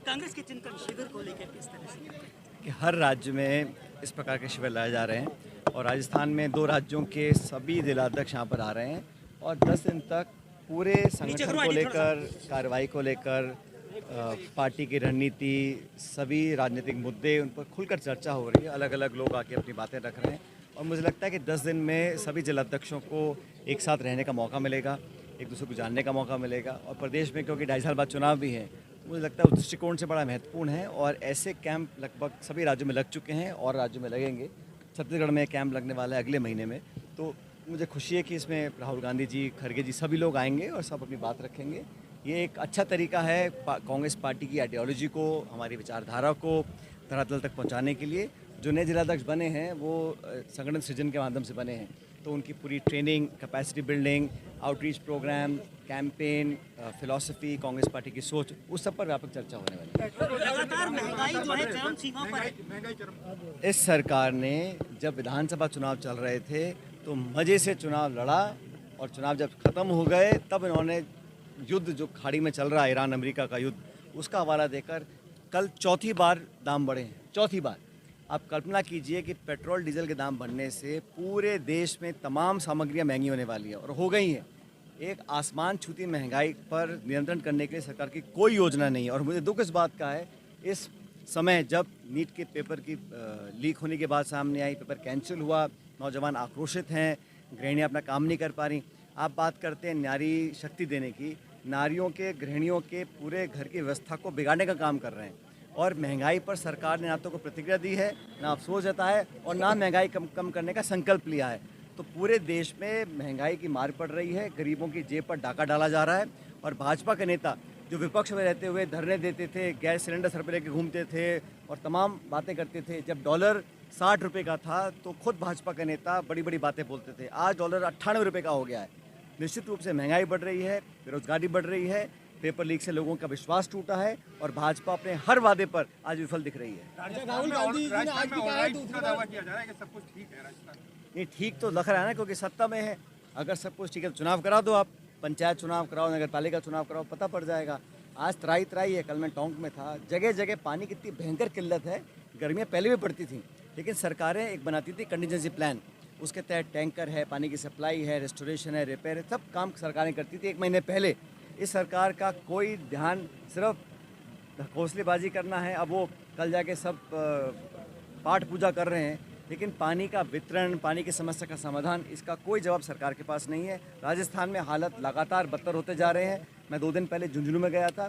कांग्रेस के चिंतन शिविर को लेकर किस तरह से कि हर राज्य में इस प्रकार के शिविर लाए जा रहे हैं और राजस्थान में 2 राज्यों के सभी जिलाध्यक्ष यहाँ पर आ रहे हैं और 10 दिन तक पूरे संगठन को लेकर, कार्रवाई को लेकर, पार्टी की रणनीति, सभी राजनीतिक मुद्दे उन पर खुलकर चर्चा हो रही है। अलग अलग लोग आके अपनी बातें रख रहे हैं और मुझे लगता है कि 10 दिन में सभी जिलाध्यक्षों को एक साथ रहने का मौका मिलेगा, एक दूसरे को जानने का मौका मिलेगा और प्रदेश में क्योंकि 2.5 साल बाद चुनाव भी है, मुझे लगता है उस दृष्टिकोण से बड़ा महत्वपूर्ण है और ऐसे कैंप लगभग सभी राज्यों में लग चुके हैं और राज्यों में लगेंगे। छत्तीसगढ़ में कैंप लगने वाला है अगले महीने में, तो मुझे खुशी है कि इसमें राहुल गांधी जी, खड़गे जी सभी लोग आएंगे और सब अपनी बात रखेंगे। ये एक अच्छा तरीका है कांग्रेस पार्टी की आइडियोलॉजी को, हमारी विचारधारा को धरातल तक पहुंचाने के लिए। जो नए जिलाध्यक्ष बने हैं वो संगठन सृजन के माध्यम से बने हैं, तो उनकी पूरी training, capacity building, outreach program, campaign, philosophy, Congress party की सोच, उस सब पर व्यापक चर्चा होने वाली है। लगातार महंगाई जो है चरम सीमा पर है। इस सरकार ने जब विधानसभा चुनाव चल रहे थे तो मज़े से चुनाव लड़ा और चुनाव जब ख़त्म हो गए तब इन्होंने युद्ध जो खाड़ी में चल रहा है, ईरान अमेरिका का युद्ध, उसका हवाला देकर कल चौथी बार दाम बढ़े हैं, चौथी बार। आप कल्पना कीजिए कि पेट्रोल डीजल के दाम बढ़ने से पूरे देश में तमाम सामग्रियां महंगी होने वाली हैं और हो गई हैं। एक आसमान छूती महंगाई पर नियंत्रण करने के लिए सरकार की कोई योजना नहीं है और मुझे दुख इस बात का है, इस समय जब नीट के पेपर की लीक होने के बाद सामने आई, पेपर कैंसिल हुआ, नौजवान आक्रोशित हैं, गृहिणियाँ अपना काम नहीं कर पा रही। आप बात करते हैं नारी शक्ति देने की, नारियों के, गृहिणियों के पूरे घर की व्यवस्था को बिगाड़ने का काम कर रहे हैं और महंगाई पर सरकार ने ना तो कोई प्रतिक्रिया दी है, ना अफसोस जताया है और ना महंगाई कम करने का संकल्प लिया है। तो पूरे देश में महंगाई की मार पड़ रही है, गरीबों की जेब पर डाका डाला जा रहा है और भाजपा के नेता जो विपक्ष में रहते हुए धरने देते थे, गैस सिलेंडर सर पर लेके घूमते थे और तमाम बातें करते थे, जब डॉलर 60 रुपये का था तो खुद भाजपा के नेता बड़ी बड़ी बातें बोलते थे। आज डॉलर 98 रुपये का हो गया है। निश्चित रूप से महंगाई बढ़ रही है, बेरोजगारी बढ़ रही है, पेपर लीक से लोगों का विश्वास टूटा है और भाजपा अपने हर वादे पर आज विफल दिख रही है। राहुल गांधी जी ने आज भी कहा है दूसरा दावा किया जा रहा है कि सब कुछ ठीक है राजस्थान में। नहीं, ठीक तो लग रहा है ना, क्योंकि सत्ता में है। अगर सब कुछ ठीक है तो चुनाव करा दो, आप पंचायत चुनाव कराओ, नगर पालिका चुनाव कराओ, पता पड़ जाएगा। आज तराई है, कल मैं टोंक में था, जगह जगह पानी की इतनी भयंकर किल्लत है। गर्मियाँ पहले भी पड़ती थी लेकिन सरकारें एक बनाती थी कंटीजेंसी प्लान, उसके तहत टैंकर है, पानी की सप्लाई है, रेस्टोरेशन है, रिपेयर है, सब काम सरकारें करती थी 1 महीने पहले। इस सरकार का कोई ध्यान, सिर्फ हौसलेबाजी करना है। अब वो कल जाके सब पाठ पूजा कर रहे हैं लेकिन पानी का वितरण, पानी की समस्या का समाधान, इसका कोई जवाब सरकार के पास नहीं है। राजस्थान में हालत लगातार बदतर होते जा रहे हैं। मैं 2 दिन पहले झुंझुनू में गया था,